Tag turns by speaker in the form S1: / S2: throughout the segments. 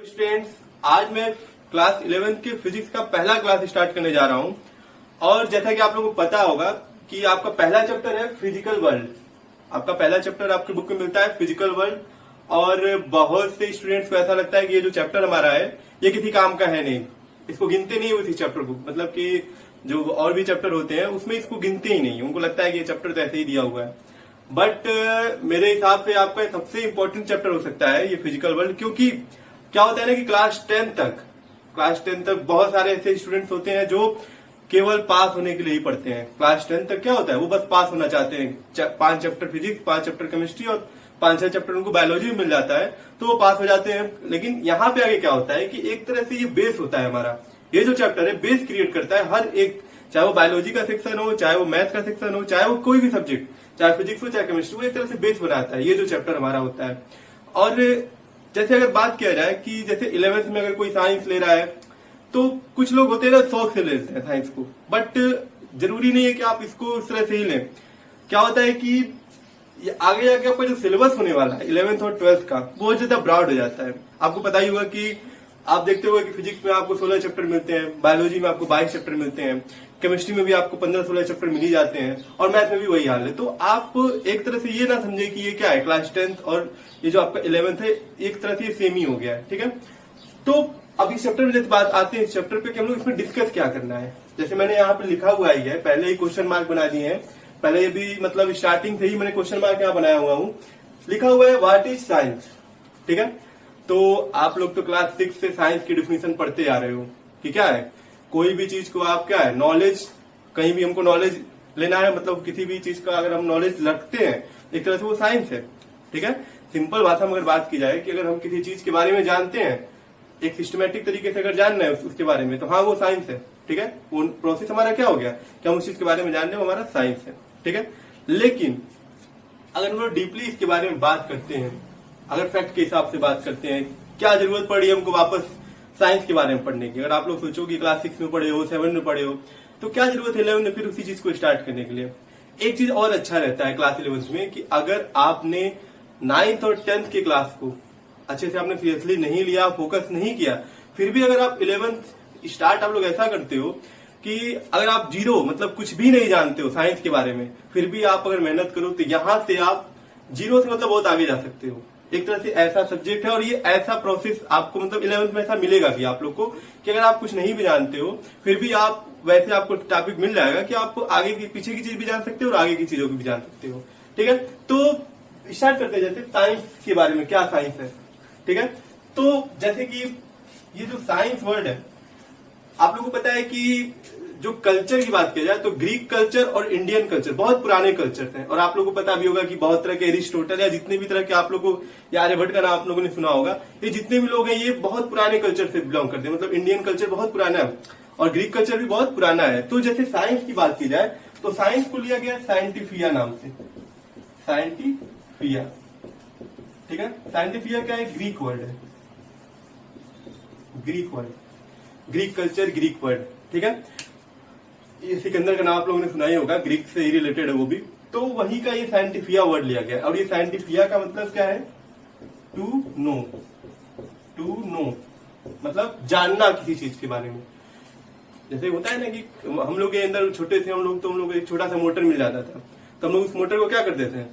S1: Students, आज मैं class 11th के फिजिक्स का पहला क्लास स्टार्ट करने जा रहा हूं। और जैसा कि आप लोगों को पता होगा कि आपका पहला चैप्टर है फिजिकल वर्ल्ड। आपका पहला चैप्टर आपकी बुक में मिलता है फिजिकल वर्ल्ड। और बहुत से स्टूडेंट्स को ऐसा लगता है कि ये जो चैप्टर हमारा है ये किसी काम का है नहीं, इसको गिनते नहीं उसी चैप्टर को, मतलब कि जो और भी चैप्टर होते हैं उसमें इसको गिनते ही नहीं। उनको लगता है कि ये चैप्टर तो ऐसे ही दिया हुआ है। बट मेरे हिसाब से आपका सबसे इंपॉर्टेंट चैप्टर हो सकता है ये फिजिकल वर्ल्ड। क्योंकि क्या होता है ना कि क्लास 10 तक बहुत सारे ऐसे स्टूडेंट्स होते हैं जो केवल पास होने के लिए ही पढ़ते हैं। क्लास 10 तक क्या होता है, वो बस पास होना चाहते हैं। 5 चैप्टर फिजिक्स, 5 चैप्टर केमिस्ट्री और 5-6 चैप्टर उनको बायोलॉजी में मिल जाता है तो वो पास हो जाते हैं। लेकिन यहाँ पे आगे क्या होता है कि एक तरह से ये बेस होता है हमारा। ये जो चैप्टर है बेस क्रिएट करता है हर एक, चाहे वो बायोलॉजी का सेक्शन हो, चाहे वो मैथ का सेक्शन हो, चाहे वो कोई भी सब्जेक्ट, चाहे फिजिक्स हो चाहे केमिस्ट्री हो, एक तरह से बेस बनाता है ये जो चैप्टर हमारा होता है। और जैसे अगर बात किया जाए कि जैसे 11th में अगर कोई साइंस ले रहा है तो कुछ लोग होते हैं ना शौक से लेते हैं साइंस को, बट जरूरी नहीं है कि आप इसको उस तरह से ही लें। क्या होता है कि ये आगे जाके आपका जो सिलेबस होने वाला है 11th और 12th का बहुत ज्यादा ब्रॉड हो जाता है। आपको पता ही होगा कि आप देखते होगा कि फिजिक्स में आपको 16 चैप्टर मिलते हैं, बायोलॉजी में आपको 22 चैप्टर मिलते हैं, केमिस्ट्री में भी आपको 15-16 चैप्टर मिल ही जाते हैं और मैथ में भी वही हाल है। तो आप एक तरह से ये ना समझे कि ये क्या है, क्लास 10th और ये जो आपका 11th है एक तरह से ये सेम ही हो गया है। ठीक है, तो अब इस चैप्टर में जैसे बात आते हैं इस चैप्टर पे कि हम लोग इसमें डिस्कस क्या करना है। जैसे मैंने यहाँ पे लिखा हुआ ही है, पहले ही क्वेश्चन मार्क बना दिए हैं। पहले ये भी मतलब स्टार्टिंग से ही मैंने क्वेश्चन मार्क यहाँ बनाया हुआ हूँ। लिखा हुआ है व्हाट इज साइंस। ठीक है, तो आप लोग तो क्लास 6 से साइंस की डिफिनेशन पढ़ते आ रहे हो कि क्या है, कोई भी चीज को आप क्या है नॉलेज, कहीं भी हमको नॉलेज लेना है, मतलब किसी भी चीज का अगर हम नॉलेज रखते हैं एक तरह से वो साइंस है। ठीक है, सिंपल भाषा में अगर बात की जाए कि अगर हम किसी चीज के बारे में जानते हैं, एक सिस्टमेटिक तरीके से अगर जानना है उसके बारे में, तो हाँ वो साइंस है। ठीक है, वो प्रोसेस हमारा क्या हो गया कि हम उस चीज के बारे में जान रहे हैं, वो हमारा साइंस है। ठीक है, लेकिन अगर हम लोग डीपली इसके बारे में बात करते हैं, अगर फैक्ट के हिसाब से बात करते हैं, क्या जरूरत पड़ी हमको वापस साइंस के बारे में पढ़ने की। अगर आप लोग सोचो कि क्लास 6 में पढ़े हो, 7 में पढ़े हो, तो क्या जरूरत है 11 में फिर उसी चीज को स्टार्ट करने के लिए। एक चीज और अच्छा रहता है क्लास 11 में कि अगर आपने 9th और 10th के क्लास को अच्छे से आपने सीरियसली नहीं लिया, फोकस नहीं किया, फिर भी अगर आप 11th स्टार्ट आप लोग ऐसा करते हो कि अगर आप जीरो मतलब कुछ भी नहीं जानते हो साइंस के बारे में, फिर भी आप अगर मेहनत करो तो यहां से आप जीरो से मतलब बहुत आगे जा सकते हो। एक तरह से ऐसा सब्जेक्ट है और ये ऐसा प्रोसेस आपको मतलब 11th में ऐसा मिलेगा कि आप लोग को कि अगर आप कुछ नहीं भी जानते हो फिर भी आप वैसे आपको टॉपिक मिल जाएगा कि आप आगे की पीछे की चीज भी जान सकते हो और आगे की चीजों को भी जान सकते हो। ठीक है, तो स्टार्ट करते हैं जैसे साइंस के बारे में, क्या साइंस है। ठीक है, तो जैसे कि ये जो साइंस वर्ड है, आप लोगों को पता है कि जो कल्चर की बात की जाए तो ग्रीक कल्चर और इंडियन कल्चर बहुत पुराने कल्चर हैं। और आप लोगों को पता भी होगा कि बहुत तरह के एरिस्टोटल या जितने भी तरह के आप लोगों को या आर्यभट्ट का नाम आप लोगों ने सुना होगा, ये जितने भी लोग हैं ये बहुत पुराने कल्चर से बिलोंग करते हैं। मतलब इंडियन कल्चर बहुत पुराना है और ग्रीक कल्चर भी बहुत पुराना है। तो जैसे साइंस की बात की जाए तो साइंस को लिया गया साइंटिफिया नाम से, साइंटिफिया। ठीक है, साइंटिफिया क्या है, ग्रीक वर्ड है, Greek word, Greek culture Greek word. ठीक है, ये सिकंदर का नाम आप लोगों ने सुना ही होगा, ग्रीक से ही रिलेटेड है वो भी। तो वही का ये साइंटिफिया वर्ड लिया गया। और ये साइंटिफिया का मतलब क्या है, टू नो, टू नो मतलब जानना किसी चीज के बारे में। जैसे होता है ना कि हम लोग के अंदर छोटे थे हम लोग एक छोटा सा मोटर मिल जाता था, तो हम लोग उस मोटर को क्या करते थे,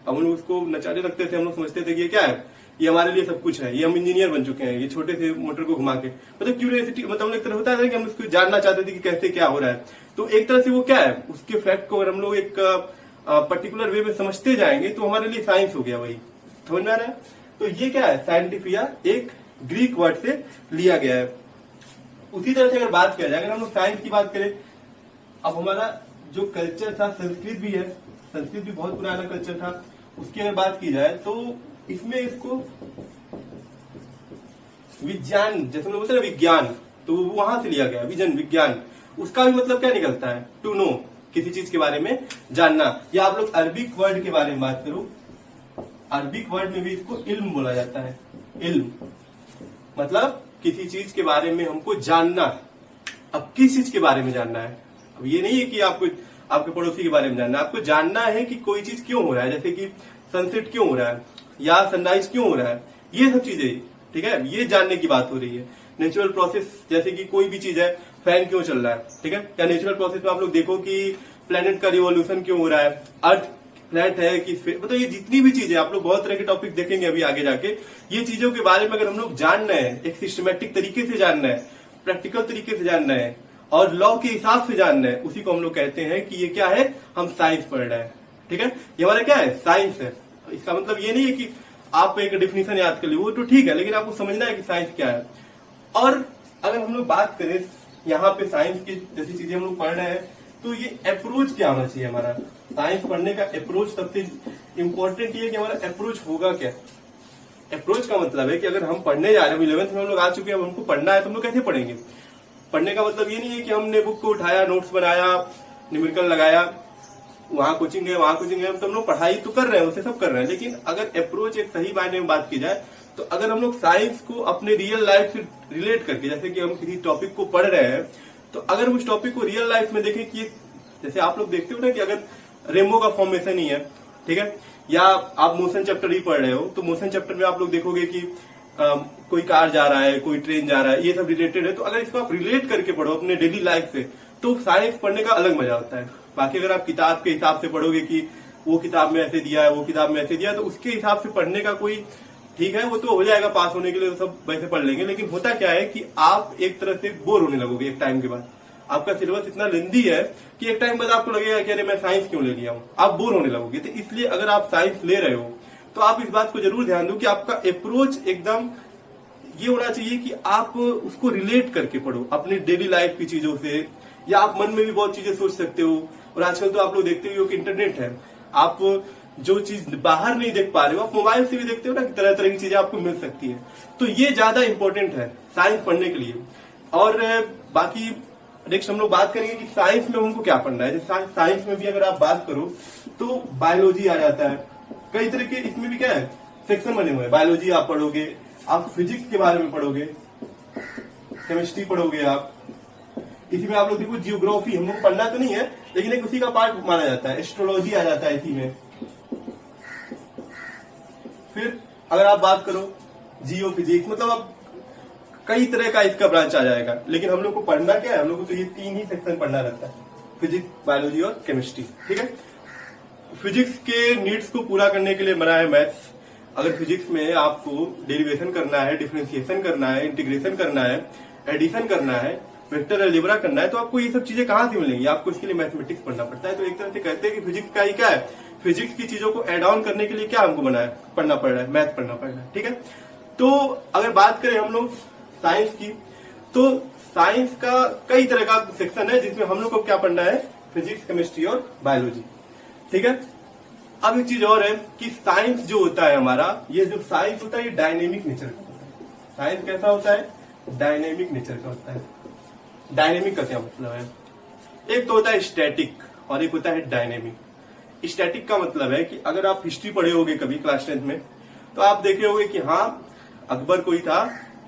S1: हम लोग उसको नचाने लगते थे। हम लोग समझते थे कि ये क्या है, ये हमारे लिए सब कुछ है, ये हम इंजीनियर बन चुके हैं, ये छोटे से मोटर को घुमा के, मतलब क्यूरियोसिटी, मतलब एक तरह होता है कि हम उसको जानना चाहते थे कि कैसे क्या हो रहा है। तो एक तरह से वो क्या है, उसके फैक्ट को अगर हम लोग एक पर्टिकुलर वे में समझते जाएंगे तो हमारे लिए साइंस हो गया। वही समझ में आ रहा है। तो ये क्या है, साइंटिफिया एक ग्रीक वर्ड से लिया गया है। उसी तरह से अगर बात किया जाए, अगर हम लोग साइंस की बात करें, अब हमारा जो कल्चर था संस्कृत भी है, संस्कृत भी बहुत पुराना कल्चर था। उसकी अगर बात की जाए तो इसमें इसको विज्ञान, जैसे हम लोग बोलते हैं ना विज्ञान, तो वहां से लिया गया विजन, विज्ञान। उसका भी मतलब क्या निकलता है, टू नो, किसी चीज के बारे में जानना। या आप लोग अरबिक वर्ड के बारे में बात करो, अरबिक वर्ड में भी इसको इल्म बोला जाता है। इल्म मतलब किसी चीज के बारे में हमको जानना। अब किस चीज के बारे में जानना है, अब ये नहीं है कि आपको आपके पड़ोसी के बारे में जानना है, आपको जानना है कि कोई चीज क्यों हो रहा है, जैसे कि सनसेट क्यों हो रहा है या सनराइज क्यों हो रहा है, ये सब चीजें ठीक है, ये जानने की बात हो रही है। नेचुरल प्रोसेस जैसे कि कोई भी चीज है, फैन क्यों चल रहा है, ठीक है, या नेचुरल प्रोसेस में आप लोग देखो कि प्लेनेट का रिवोल्यूशन क्यों हो रहा है, अर्थ फ्लैट है कि मतलब ये जितनी भी चीजें आप लोग बहुत तरह के टॉपिक देखेंगे अभी आगे जाके। ये चीजों के बारे में अगर हम लोग जानना है, एक सिस्टमेटिक तरीके से जानना है, प्रैक्टिकल तरीके से जानना है और लॉ के हिसाब से जानना है, उसी को हम लोग कहते हैं कि ये क्या है, हम साइंस पढ़ रहे हैं। ठीक है, ये हमारा क्या है, साइंस है। इसका मतलब ये नहीं है कि आप एक डिफिनेशन याद कर ली, वो तो ठीक है, लेकिन आपको समझना है कि साइंस क्या है। और अगर हम लोग बात करें यहाँ पे साइंस की जैसी चीजें हम लोग पढ़ रहे हैं, तो ये अप्रोच क्या होना चाहिए हमारा, साइंस पढ़ने का अप्रोच सबसे इंपॉर्टेंट ये है कि हमारा अप्रोच होगा क्या। अप्रोच का मतलब है कि अगर हम पढ़ने जा रहे हैं, 11th में हम लोग आ चुके हैं, हमको पढ़ना है तो हम लोग कैसे पढ़ेंगे। पढ़ने का मतलब ये नहीं है कि हमने बुक को उठाया, नोट्स बनाया, न्यूमेरिकल लगाया, वहां कोचिंग है वहां कोचिंग है, तो हम लोग पढ़ाई तो कर रहे हैं, उसे सब कर रहे हैं, लेकिन अगर अप्रोच एक सही मायने में बात की जाए तो अगर हम लोग साइंस को अपने रियल लाइफ से रिलेट करके, जैसे कि हम किसी टॉपिक को पढ़ रहे हैं, तो अगर उस टॉपिक को रियल लाइफ में देखें कि जैसे आप लोग देखते हो ना कि अगर रेनबो का फॉर्मेशन ही है, ठीक है, या आप मोशन चैप्टर ही पढ़ रहे हो, तो मोशन चैप्टर में आप लोग देखोगे कि कोई कार जा रहा है, कोई ट्रेन जा रहा है, ये सब रिलेटेड है। तो अगर इसको आप रिलेट करके पढ़ो अपने डेली लाइफ से, तो साइंस पढ़ने का अलग मजा होता है। बाकी अगर आप किताब के हिसाब से पढ़ोगे कि वो किताब में ऐसे दिया है, वो किताब में ऐसे दिया है, तो उसके हिसाब से पढ़ने का कोई, ठीक है, वो तो हो जाएगा पास होने के लिए, तो सब वैसे पढ़ लेंगे, लेकिन होता क्या है कि आप एक तरह से बोर होने लगोगे एक टाइम के बाद। आपका सिलेबस इतना लेंदी है कि एक टाइम बाद आपको लगेगा कि अरे मैं साइंस क्यों ले लिया हूं, आप बोर होने लगोगे। तो इसलिए अगर आप साइंस ले रहे हो तो आप इस बात को जरूर ध्यान दो कि आपका अप्रोच एकदम ये होना चाहिए कि आप उसको रिलेट करके पढ़ो अपनी डेली लाइफ की चीजों से, या आप मन में भी बहुत चीजें सोच सकते हो। और आजकल तो आप लोग देखते हो कि इंटरनेट है, आप जो चीज बाहर नहीं देख पा रहे हो आप मोबाइल से भी देखते हो ना, कि तरह तरह की चीजें आपको मिल सकती है। तो ये ज्यादा इंपॉर्टेंट है साइंस पढ़ने के लिए। और बाकी नेक्स्ट हम लोग बात करेंगे कि साइंस में हमको क्या पढ़ना है। जैसे साइंस में भी अगर आप बात करो तो बायोलॉजी आ जाता है, कई तरह के इसमें भी क्या है सेक्शन बने हुए हैं। बायोलॉजी आप पढ़ोगे, आप फिजिक्स के बारे में पढ़ोगे, केमिस्ट्री पढ़ोगे आप, इसी में आप लोग देखो जियोग्राफी हम लोग पढ़ना तो नहीं है, लेकिन एक उसी का पार्ट माना जाता है। एस्ट्रोलॉजी आ जाता है इसी में। फिर अगर आप बात करो जियो फिजिक्स, मतलब आप कई तरह का इसका ब्रांच आ जाएगा। लेकिन हम लोग को पढ़ना क्या है, हम लोग को तो ये 3 ही सेक्शन पढ़ना रहता है, फिजिक्स, बायोलॉजी और केमिस्ट्री। ठीक है, फिजिक्स के नीड्स को पूरा करने के लिए बना है मैथ्स। अगर फिजिक्स में आपको डेरिवेशन करना है, डिफरेंशिएशन करना है, इंटीग्रेशन करना है, एडिशन करना है, वेक्टर अलजेब्रा करना है, तो आपको ये सब चीजें कहां से मिलेंगी, आपको इसके लिए मैथमेटिक्स पढ़ना पड़ता है। तो एक तरह से कहते हैं कि फिजिक्स का ही क्या है, फिजिक्स की चीजों को एड ऑन करने के लिए क्या हमको पढ़ना पड़ रहा है, मैथ पढ़ना पड़ रहा है। ठीक है, तो अगर बात करें हम लोग साइंस की, तो साइंस का कई तरह का सेक्शन है जिसमें हम लोग को क्या पढ़ना है, फिजिक्स, केमिस्ट्री और बायोलॉजी। ठीक है, अब एक चीज और है कि साइंस जो होता है हमारा, ये जो साइंस होता है ये डायनेमिक नेचर का होता है। साइंस कैसा होता है, डायनेमिक नेचर का होता है। डायनेमिक का क्या मतलब है, एक तो होता है स्टैटिक और एक होता है डायनेमिक। स्टैटिक का मतलब है कि अगर आप हिस्ट्री पढ़े होगे कभी क्लास 10th में, तो आप देखे होगे कि हाँ अकबर कोई था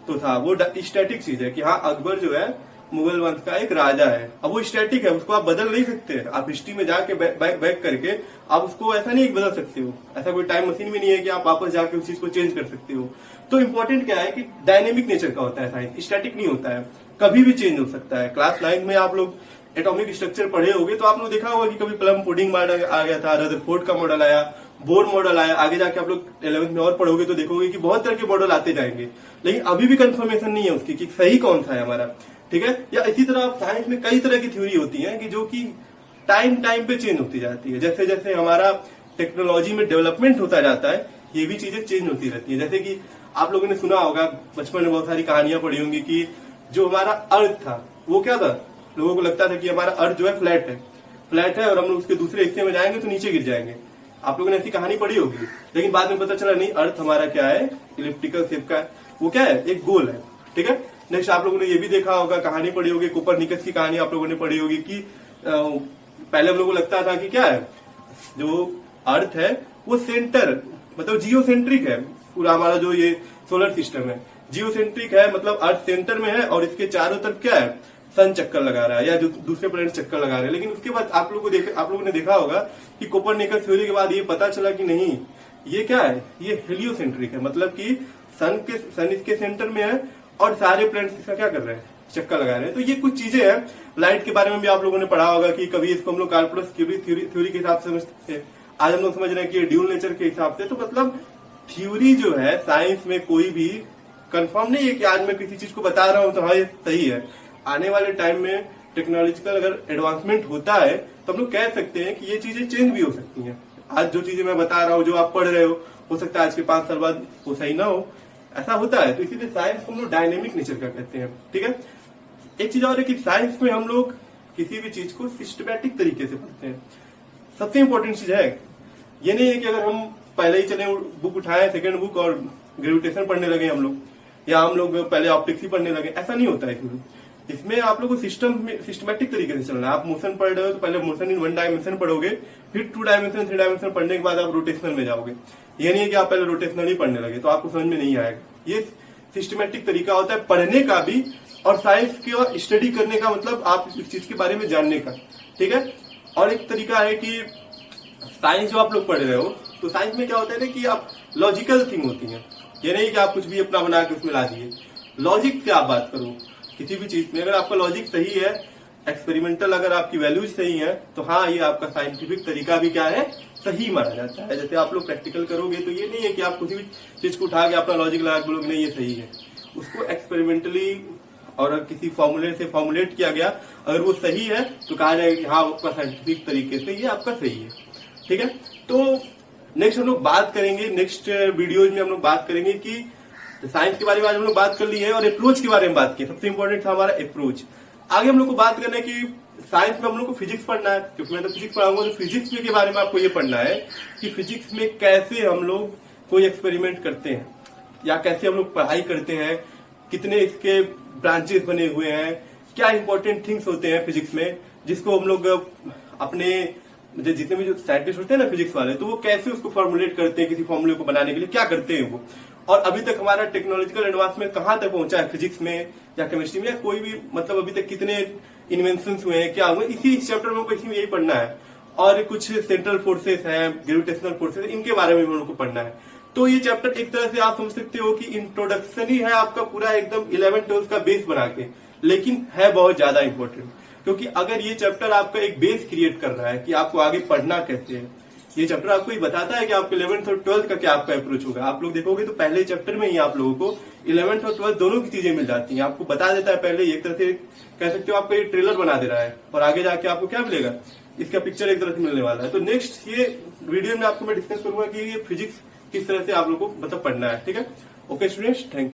S1: तो था, वो स्टैटिक चीज है कि हाँ अकबर जो है मुगल वंश का एक राजा है। अब वो स्टैटिक है, उसको आप बदल नहीं सकते। आप हिस्ट्री में जाके बैक करके आप उसको ऐसा नहीं बदल सकते हो, ऐसा कोई टाइम मशीन भी नहीं है कि आप वापस जाके उस चीज को चेंज कर सकते हो। तो इंपॉर्टेंट क्या है कि डायनेमिक नेचर का होता है साइंस, स्टैटिक नहीं होता है, कभी भी चेंज हो सकता है। क्लास 9 में आप लोग एटॉमिक स्ट्रक्चर पढ़े होगे तो आप लोग देखा होगा कि कभी प्लम पुडिंग मॉडल आ गया था, रदरफोर्ड का मॉडल आया, बोर मॉडल आया। आगे जाके आप लोग 11th में और पढ़ोगे तो देखोगे कि बहुत तरह के मॉडल आते जाएंगे, लेकिन अभी भी कंफर्मेशन नहीं है उसकी कि सही कौन सा है हमारा। ठीक है, या इसी तरह साइंस में कई तरह की थ्योरी होती है कि जो कि टाइम पे चेंज होती जाती है। जैसे जैसे हमारा टेक्नोलॉजी में डेवलपमेंट होता जाता है, ये भी चीजें चेंज होती रहती है। जैसे कि आप लोगों ने सुना होगा, बचपन में बहुत सारी कहानियां पढ़ी होंगी कि जो हमारा अर्थ था वो क्या था, लोगों को लगता था कि हमारा अर्थ जो है फ्लैट है और हम लोग उसके दूसरे हिस्से में जाएंगे तो नीचे गिर जाएंगे। आप लोगों ने ऐसी कहानी पढ़ी होगी, लेकिन बाद में पता चला नहीं, अर्थ हमारा क्या है, इलिप्टिकल शेप का है, वो क्या है, एक गोल है। ठीक है, नेक्स्ट आप लोगों ने ये भी देखा होगा, कहानी पढ़ी होगी, कोपरनिकस की कहानी आप लोगों ने पढ़ी होगी कि पहले हम लोगों को लगता था कि क्या है, जो अर्थ है वो सेंटर मतलब जियोसेंट्रिक है। पूरा हमारा जो ये सोलर सिस्टम है जियोसेंट्रिक है, मतलब अर्थ सेंटर में है और इसके चारों तरफ क्या है, सन चक्कर लगा रहा है या जो दूसरे प्लैनेट चक्कर लगा रहे हैं। लेकिन उसके बाद आप लोगों ने देखा होगा कि कोपरनिकस थ्योरी के बाद ये पता चला कि नहीं, ये क्या है, ये हेलियोसेंट्रिक है, मतलब कि सन इसके सेंटर में है और सारे प्लैनेट्स इसका क्या कर रहे हैं, चक्का लगा रहे हैं। तो ये कुछ चीजें हैं। लाइट के बारे में भी आप लोगों ने पढ़ा होगा कि कभी इसको हम लोग कैलकुलस थ्योरी के हिसाब से समझते थे, आज हम लोग समझ रहे हैं कि ड्यूल नेचर के हिसाब से। तो मतलब थ्योरी जो है साइंस में कोई भी कंफर्म नहीं है कि आज मैं किसी चीज को बता रहा हूं तो हाँ ये सही है। आने वाले टाइम में टेक्नोलॉजिकल अगर एडवांसमेंट होता है तो हम लोग कह सकते हैं कि ये चीजें चेंज भी हो सकती हैं। आज जो चीजें मैं बता रहा हूँ, जो आप पढ़ रहे हो सकता है आज के 5 साल बाद वो सही ना हो, ऐसा होता है। तो इसीलिए साइंस को हम लोग डायनेमिक नेचर का कहते हैं, ठीक है। एक चीज और है कि साइंस में हम लोग किसी भी चीज को सिस्टमैटिक तरीके से पढ़ते हैं। सबसे इंपॉर्टेंट चीज है, ये नहीं है कि अगर हम पहले ही चले बुक उठाए सेकंड बुक और ग्रेविटेशन पढ़ने लगे हम लोग, या हम लोग पहले ऑप्टिक्स ही पढ़ने लगे, ऐसा नहीं होता है इसमें आप लोग को सिस्टमैटिक तरीके से चलना है। आप मोशन पढ़ रहे हो तो पहले मोशन इन 1 डायमेंशन पढ़ोगे, फिर 2 डायमेंशन 3 डायमेंशन पढ़ने के बाद आप रोटेशनल में जाओगे। ये नहीं है कि आप पहले रोटेशनल ही पढ़ने लगे तो आपको समझ में नहीं आएगा। ये सिस्टमैटिक तरीका होता है पढ़ने का भी, और साइंस की स्टडी करने का मतलब आप इस चीज के बारे में जानने का, ठीक है। और एक तरीका है कि साइंस जो आप लोग पढ़ रहे हो तो साइंस में क्या होता है ना कि आप लॉजिकल थिंग होती है। ये नहीं कि आप कुछ भी अपना बना के उसमें ला दिए। लॉजिक से आप बात करो किसी भी चीज में, अगर आपका लॉजिक सही है, एक्सपेरिमेंटल अगर आपकी वैल्यूज सही है तो हाँ ये आपका साइंटिफिक तरीका भी क्या है, सही माना जाता है। जैसे आप लोग प्रैक्टिकल करोगे तो ये नहीं है कि आप किसी भी चीज को उठा के अपना लॉजिक लगा के बोलोगे नहीं ये सही है। उसको एक्सपेरिमेंटली और किसी फॉर्मूले से फॉर्मुलेट किया गया, अगर वो सही है तो कहा जाएगा कि हाँ आपका साइंटिफिक तरीके से ये आपका सही है, ठीक है। तो नेक्स्ट हम लोग बात करेंगे, नेक्स्ट वीडियोज में हम लोग बात करेंगे कि साइंस के बारे में आज हम लोग बात कर ली है और अप्रोच के बारे में बात की। सबसे इंपॉर्टेंट था हमारा अप्रोच। आगे हम लोग को बात करना है कि साइंस में हम लोग को फिजिक्स पढ़ना है, क्योंकि मैं तो फिजिक्स पढ़ाऊंगा। तो फिजिक्स के बारे में आपको ये पढ़ना है कि फिजिक्स में कैसे हम लोग कोई एक्सपेरिमेंट करते हैं या कैसे हम लोग पढ़ाई करते हैं, कितने इसके ब्रांचेस बने हुए हैं, क्या इंपॉर्टेंट थिंग्स होते हैं फिजिक्स में, जिसको हम लोग अपने जितने भी जो साइंटिस्ट होते हैं ना फिजिक्स वाले, तो वो कैसे उसको फॉर्मुलेट करते हैं, किसी फॉर्मूले को बनाने के लिए क्या करते हैं वो। और अभी तक हमारा टेक्नोलॉजिकल एडवांसमेंट कहाँ तक पहुंचा है फिजिक्स में या केमिस्ट्री में, या कोई भी मतलब अभी तक कितने इन्वेंशन हुए हैं, क्या हुए, इसी चैप्टर में हमको इसी में यही पढ़ना है। और कुछ सेंट्रल फोर्सेस हैं, ग्रेविटेशनल फोर्सेस, इनके बारे में हम लोग को पढ़ना है। तो ये चैप्टर एक तरह से आप समझ सकते हो कि इंट्रोडक्शन ही है आपका पूरा एकदम 11-12 का बेस बना के, लेकिन है बहुत ज्यादा इंपॉर्टेंट। क्योंकि अगर ये चैप्टर आपका एक बेस क्रिएट कर रहा है कि आपको आगे पढ़ना कैसे है, ये चैप्टर आपको ये बताता है कि आपके 11th और 12th का क्या आपका अप्रोच होगा। आप लोग देखोगे तो पहले चैप्टर में ही आप लोगों को 11th और 12th दोनों की चीजें मिल जाती हैं। आपको बता देता है पहले, एक तरह से कह सकते हो आपका ये ट्रेलर बना दे रहा है, और आगे जाके आपको क्या मिलेगा, इसका पिक्चर एक तरह से मिलने वाला है। तो नेक्स्ट ये वीडियो में आपको मैं डिस्कस करूंगा कि ये फिजिक्स किस तरह से आप लोग को मतलब पढ़ना है, ठीक है। Okay students, thank you.